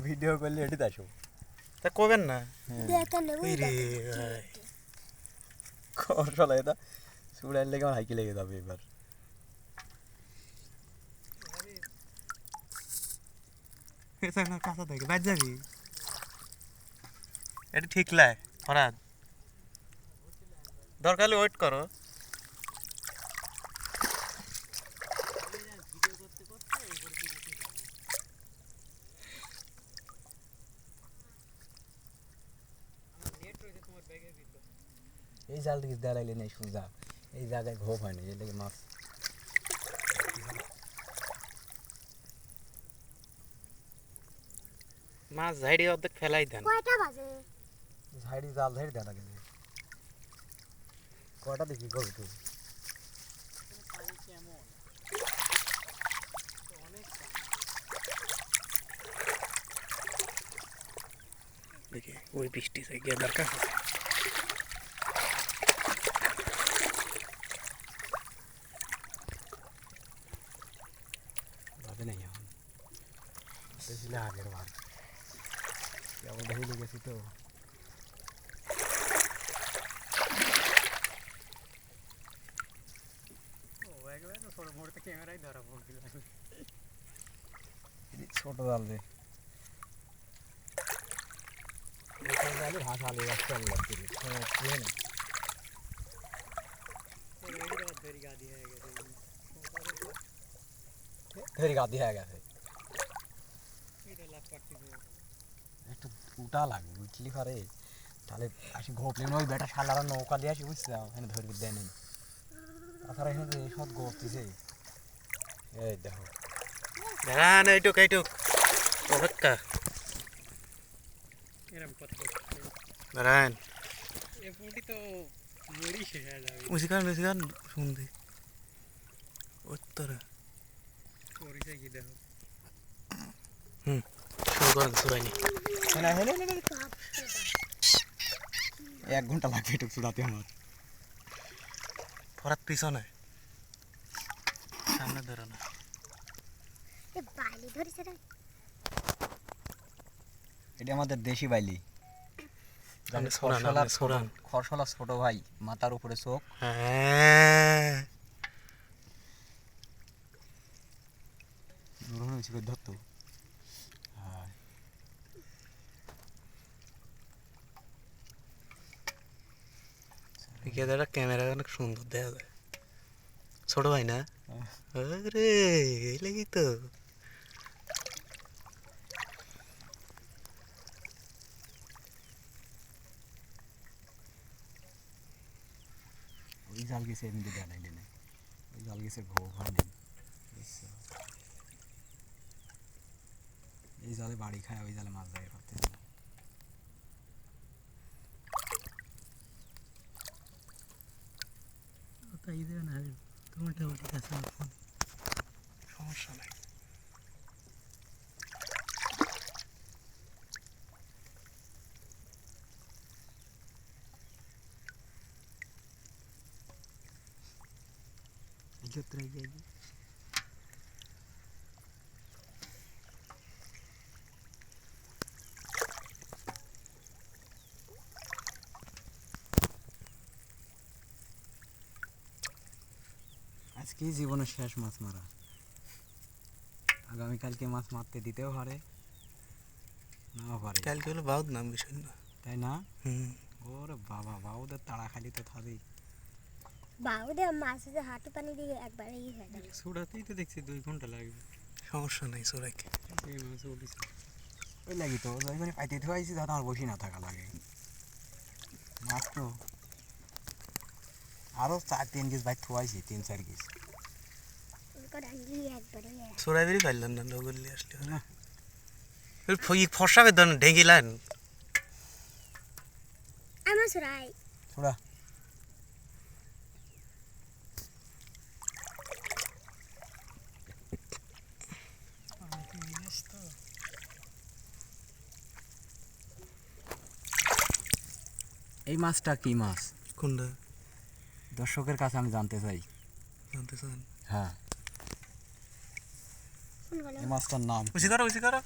Video করলে এটি আসো তা কবেন না কৌশল এটা চুড়াইলে লেগে আমার হাইকে লেগে যাবে এবার কাঁচা থেকে বাদ যাবি এটা ঠিক লাই ফরাদ দরকার হলে ওয়েট করো এই জাল থেকে দাঁড়াইলে নেই সোজা এই জায়গায় ঘোপ হয়নি এই লেগে মাছ মাছ ঝাড়ি অর্ধেক ফেলাই দেন কয়টা বাজে ঝাড়ি জাল ঝাড়ি দেওয়া লাগে কটা দেখি করবি তুই দেখি ওই বৃষ্টি से गया दरकार ভাবে নাই এখন দেখলে আগের বার কেমন দেখে লেগেছি তো ছোট জাল রে ভাষা লেগে যাচ্ছে ধরি গাদি হয়ে গেছে একটু উঠা লাগবে বুঝলি পারে তাহলে আসি ঘোপলে ওই বেটা শালারা নৌকা দিয়ে আসি বুঝতে এখানে ধরবি দেয় নেই তাছাড়া এখানে তো সব গোপতিছে এই দেখো দাঁড়ান এইটুক এইটুক অপেক্ষা দাঁড়ান উচিকান শুনতে উত্তরে শুরু করেন সুরাইনি 1 ঘন্টা লাগবে এটুক চুড়াতে আমার ফরাত পিছনে সামনে ধরো না এটা আমাদের দেশি বাইলি খরসলা ছোট ভাই মাথার উপরে চোখ ধরতো ক্যামেরা অনেক সুন্দর দেখা যায় ছোট ভাই না আরে এই লাগি তো ওই জাল গেছে এমনি দাঁড়াইলে না ওই জাল গেছে ঘোপ হয়নি এই জালে বাড়ি খায় ওই জালে মাছ ধরে করতে তাই দেবে না তোমারটা ওটি কাছে সমস্যা নাই আজকেই জীবনের শেষ মাছ মারা আগামীকালকে মাছ মারতে দিতেও পারে নাও পারে কালকে হলো বাউদ নাম বিষয় না তাই না ওরে বাবা বাউদের তাড়া খালি তো থাকেই বাউদের মাছ যে হাঁটু পানি দিয়ে একবারেই হয়ে যায় ছোড়াতেই তো দেখছি 2 ঘন্টা লাগবে সমস্যা নাই ছোড়াকে এই মাছ উঠেছে ওই লাগি তো ওইখানে পাইতে থুয়াইছি যাতে আমার বসি না থাকা লাগে মাছ তো আরো 4-3 কেজি ভাই থুয়াইছি 3-4 কেজি ছোড়াই বেরি পাইলেন না নগরলি আসলে না ফর্সাবে দেন ঢেঙ্গিলেন আমার ছোড়াই ছোড়া এই মাছটা কি মাছ কোনটা দর্শকের কাছে আমি জানতে চাই জানতে চান হ্যাঁ এই মাছটার নাম উসি করো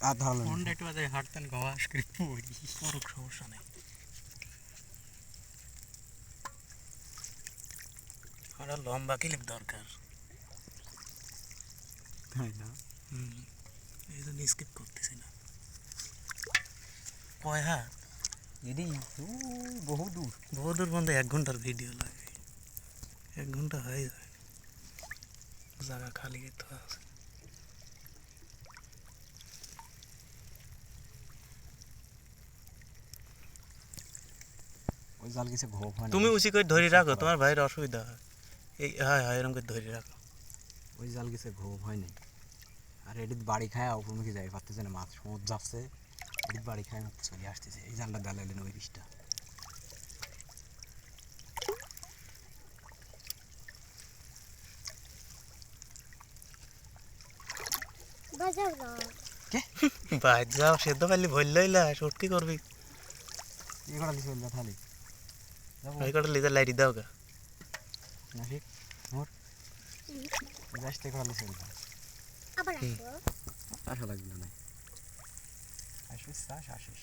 আর ধরলো না। ফোনটা একটু বাজায় হাঁটতেন গবাস করে পড়ি পড়ুক সমস্যা নেই আর লম্বা ক্লিপ দরকার তাই না? এই জন্য স্কিপ করতেছি না কয় হাত এদি বহু দূর। বহু দূর বন্ধু 1 ঘন্টার ভিডিও লাগে 1 ঘন্টা হয়ে যায় জায়গা খালি তো আছে ওই জাল কিছু ঘোপ হয় না। তুমি উচি করে ধরে রাখো তোমার ভাইয়ের অসুবিধা হয় এই হ্যাঁ হ্যাঁ এরকম করে ধরে রাখো ওই জাল কিছু ঘোপ হয় নাই। আর এদিক বাড়ি খায় উপরমুখী যাই পারতেছে না, মাছ সমুদ্র যাচ্ছে, এদিক বাড়ি খায় চলে আসতেছে। এই জালটা দালাইলেন ওই বিষটা। বাজাও না। ভাই যাও সেদ্ধ পারলি ভুল লইলা শুট কি করবি এই কটা লিখে বললা তাহলে যাবো ভাই কটা লিজার লাইট দাও গা না ঠিক মোর যাস থেকে কটা লিখে বললা আবার আসো। আসা লাগলো না। আসিস চাষ আসিস।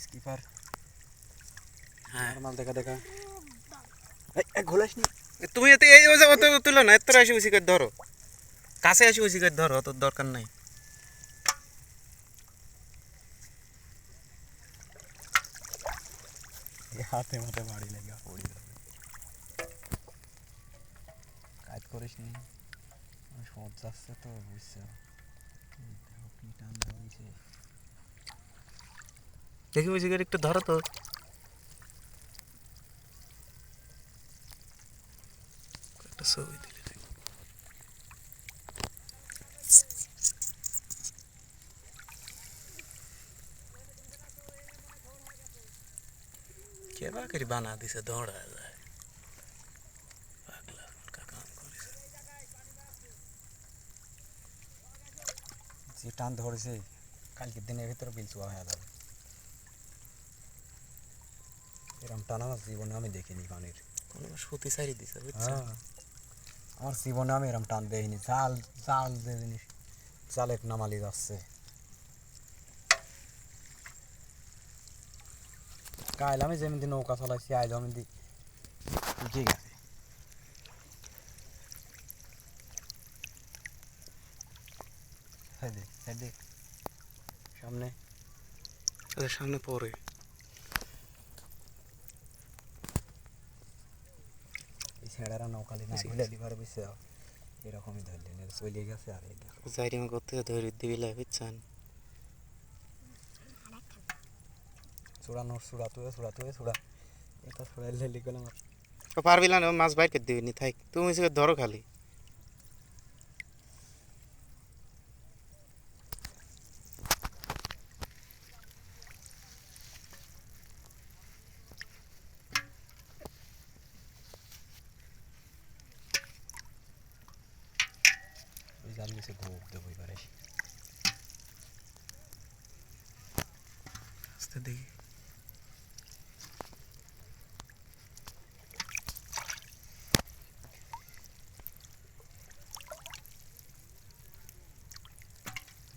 স্কিপার হ্যাঁ নরমাল দেখা দেখা। এই ঘোলাস নি। তুমি এতে এই ওজা অত তুলো না এত আসি উচি করে ধরো কাছে আসি উচি করে ধরো অত দরকার নাই এই হাতে মাথে বাড়ি লাগা পড়ে যাবে। কাজ করিস নি, সমুদ্র যাচ্ছে তো বুঝছো। দেখো কি টান ধরেছে। দেখি উচি করে একটু ধরো তো একটা ছবি দিলে কে বা করে বানা দিছে দৌড়া যায় পাগলা মোটকা কাম করেছে যে টান ধরেছে কালকের দিনের ভিতরে বিল চুয়া হয়ে যাবে। এরকম টান আমার জীবনে আমি দেখিনি পানির। কোনো সুতি সারি দিছে বুঝছো হ্যাঁ, আমার জীবনে আমি এরকম টান দেখিনি। জাল জাল যে জিনিস জালের নামালি যাচ্ছে। কাল আমি যেমনি নৌকা চালাইছি আজ আমি উঠে গেছে। সামনে ওদের সামনে পড়ে এই ছেঁড়ারা নৌকালি না ভুলে দিবার বুঝছে এরকমই ধরলেন, চলে গেছে। আর এই দেখো জাইরিমা করতে ধরে দিবিলা বুঝছেন চূড়ানোর চূড়াতে চূড়া এটা ছড়াইলে লিখে আমার পারবি না মাছ বাইর করে দিবি নি থাক তুমি সে ধরো খালি ওই জাল গেছে ঘোপ দেবো এবারে। আস্তে দেখি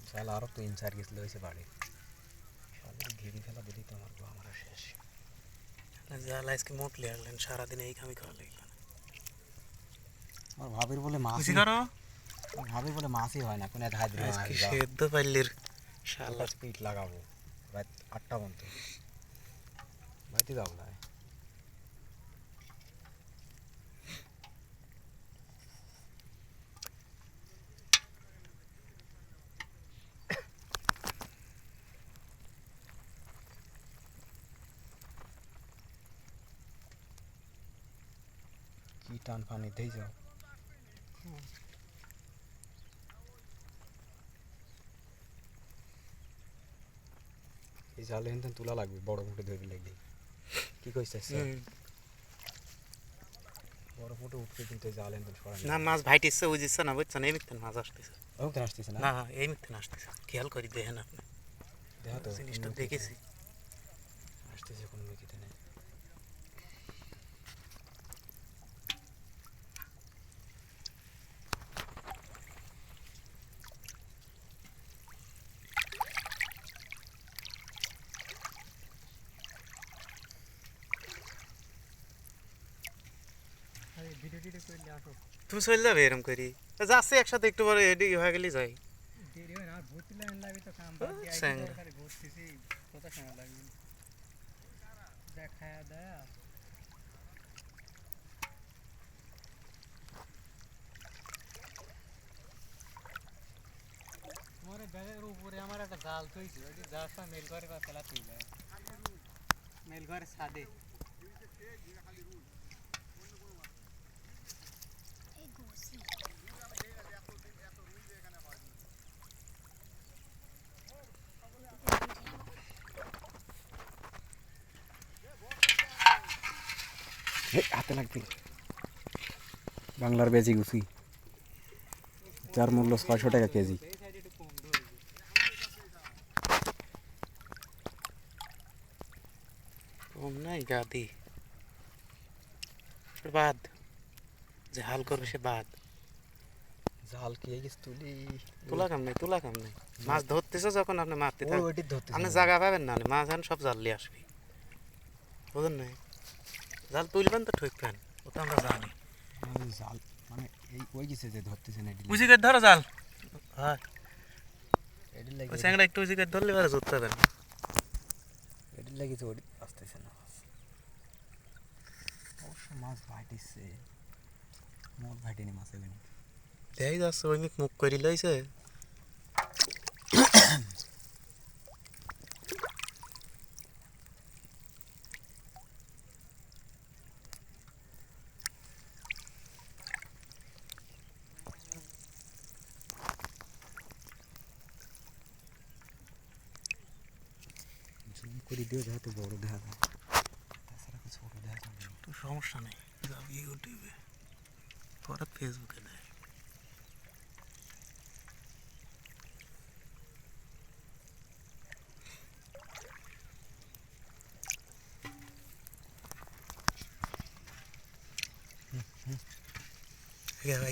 জাল আরও 3-4 গেছিল হয়েছে বাড়ি। ঘিরি ফেলা দিলি তো আমার আমরা শেষ। জাল আজকে মোটলে আসলেন সারাদিন এই কামি করা লাগলেন আমার ভাবির বলে মাছ, খুশি করো আমার ভাবির বলে মাছই হয় না। কোনো ধাই দিলে আজকে সেদ্ধ পাইলির শালা স্পিড লাগাবো রাত 8টা পর্যন্ত বাড়িতে যাবো না। কি টান পানিতেই যাও। এই জালে হেন তোলা লাগবে বড় ফুটে ধরে লাগলে। কি কইছিস বড় ফুটে উঠতে কিন্তু জাল হেন সরাই না মাছ ভাইটিচ্ছে বুঝিচ্ছে না বুঝছেন এই মিথ্যে মাছ আসতেছে ওখানে আসতেছে না। না এই মিথ্যে আসতেছে খেয়াল করি দেখেন আপনি দেখা তো জিনিসটা দেখেছি আসতেছে কোনো মুখিতে নেই। ভিডিও টিডিও করলে আসো তুমি চলে যাবে এরকম করি যাচ্ছি একসাথে একটু পরে এডি হয়ে গেলেই যাই দেরি হয় না আর ভর্তি লাইন লাগে তো কাম বাদ দিয়ে স্যাংরা। খালি ভর্তিছি কত সময় লাগবে দেখা দেয়া তোমার ব্যাগের উপরে আমার একটা জাল থইছিল ওই জালটা মেল করে বা ফেলা তুই যায় মেল ঘরে ছাদে এই ঘুষি হাতে লাগবে বাংলার বেজি গুছি যার মূল্য 600 টাকা কেজি কম নাই গাদি বাদ যে হাল করবে সে বাদ জাল কি গেছে তুলি তুলা কাম নেই মাছ ধরতেছে যখন আপনি মারতে ওই থাকবেন ওইটি ধরতে আপনি জায়গা পাবেন না মাছ আন সব জাল নিয়ে আসবে বুঝলেন না জাল তুলবেন তো ঠকবেন ও তো আমরা জানি জাল মানে এই ওই গেছে যে ধরতেছে না এটি উজি করে ধরো জাল হ্যাঁ এটি ওই লাগে স্যাংরা একটু উজি করে ধরলে এবারে ধরতে হবে না এটি লাগে তো ওটি আসতেছে না অবশ্য মাছ ভাইটিছে মোট ভাইটিনি মাছ এখানে দেখাই যাচ্ছে ওই মুখ করে লইছে জুম করে দিও যাতে বড় দেখা যায় তাছাড়া কিছু ছোট দেখা যাবে না তো সমস্যা নেই যাবি ইউটিউবে পরে ফেসবুকে দেয়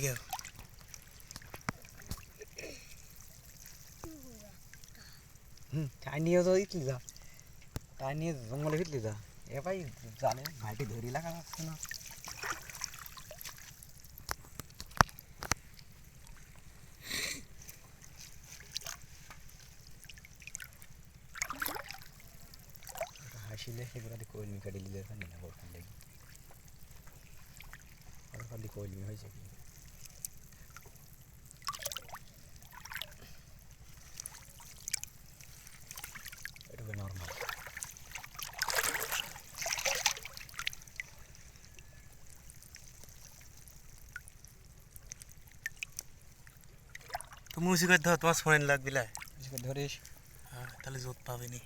গেল তাই নিয়ে তো ইতলি যা তাই নিয়ে জঙ্গলে ফিরলি যা এ ভাই জানে ভাইটি ধরি লাগা যাচ্ছে না হাসিলে সেগুলো কলমি কাটি দিলে এখানে না ওখান লাগি আর খালি কলমি হয়েছে কি এটা নর্মাল তো মুসি করে ধর তোমার ফোন লাগবে লাই ধরিস হ্যাঁ তাহলে জোত পাবে নি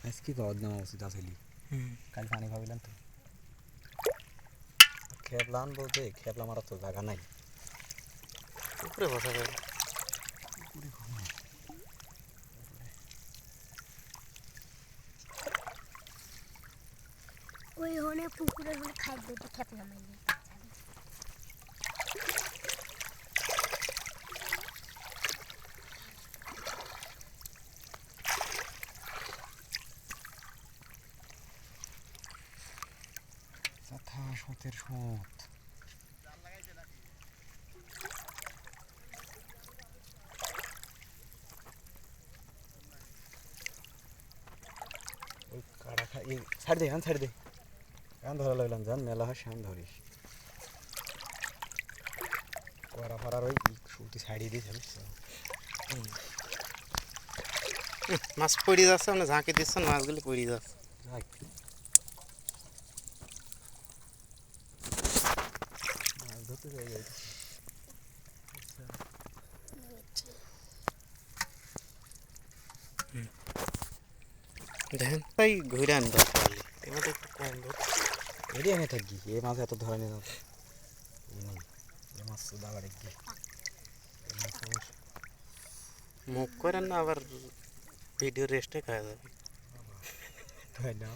আজকে খাওয়া নেওয়া উচিত আসলে হুম কাল পানি ভাবিলাম তো খেপলাম বলতে খেপলা মারার তো জায়গা নাই উপরে বসা যাবে ওই হনে পুকুরের হনে খাদ্য তো খেপলা মাইলে যথা সতের সত ওই কাড়া খা এই ছাড় দে ছাড় দে এখন ধরা লাগলাম জান মেলা হয় শ্যাম ধরিস করা ফারার ওই সুতি ছাড়িয়ে দিয়েছে বুঝছো মাছ পড়ে যাচ্ছে আপনি ঝাঁকি দিচ্ছেন মাছগুলি পড়ে যাচ্ছে যাক মাছ ধরতে যাই যাই দেখেন তাই ঘুরে আন দরকার হলে এবার একটু কম ধর এডি এনে থাকি এই মাছ এত ধরে নিয়ে যাচ্ছে এই নেই এই মাছ তো দাবার কি এই মাছ মুখ করেন না আবার ভিডিও রেস্টে খাওয়া যাবে। তাই না?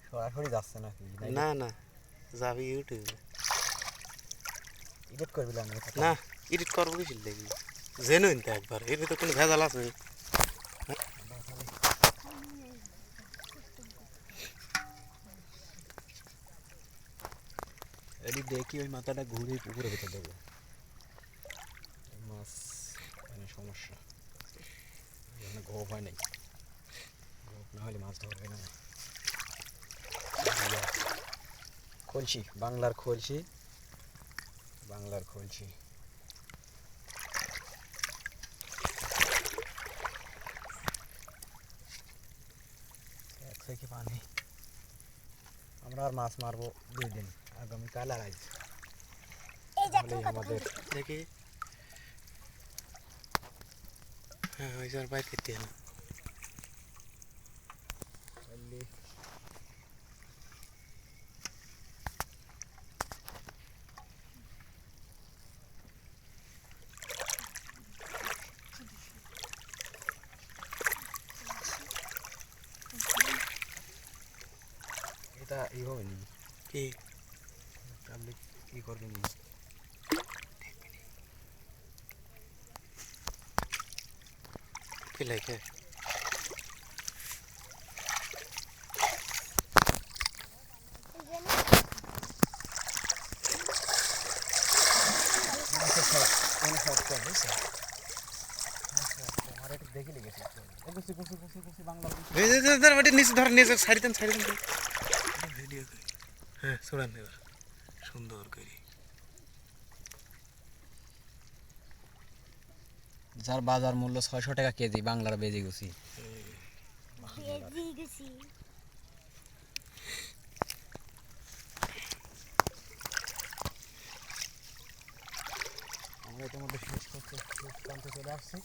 সরাসরি যাচ্ছে নাকি? না না, যাবে ইউটিউবে। এডিট করবি না? না, এডিট করবো কিছু দেখি, জেনুইন তো একবার, এর ভিতরে কোনো ভেজাল আছে? এদিক দেখি ওই মাথাটা ঘুরে পুকুরের ভিতর দেবো। মাছ এখানে সমস্যা, এখানে গোপ হয় নাই। গোপ না হলে মাছ ধরবে না। খলসি, বাংলার খলসি, বাংলার খলসি। এক থেকে পানি। আমরা আর মাছ মারবো 2 দিন, আগামীকাল আর আজ। এই যে তাহলেই আমাদের দেখি। হ্যাঁ, ওই যার বাইর করতে না। তাহলে এটা ই হবে নি, কি তাহলে কি করবেন? কি লাগে? দেখি লেগেছে বাংলা এই যে ওটা নিচে ধর, নিচে সাইড দেন, সাইড দেন। ভিডিও করি। হ্যাঁ, ছড়ান এবার সুন্দর করে। যার বাজার মূল্য 600 টাকা কেজি, বাংলার বেজে গেছি। বেজি গেছি। আমরা ইতিমধ্যে শেষ করতে চলে আসছি।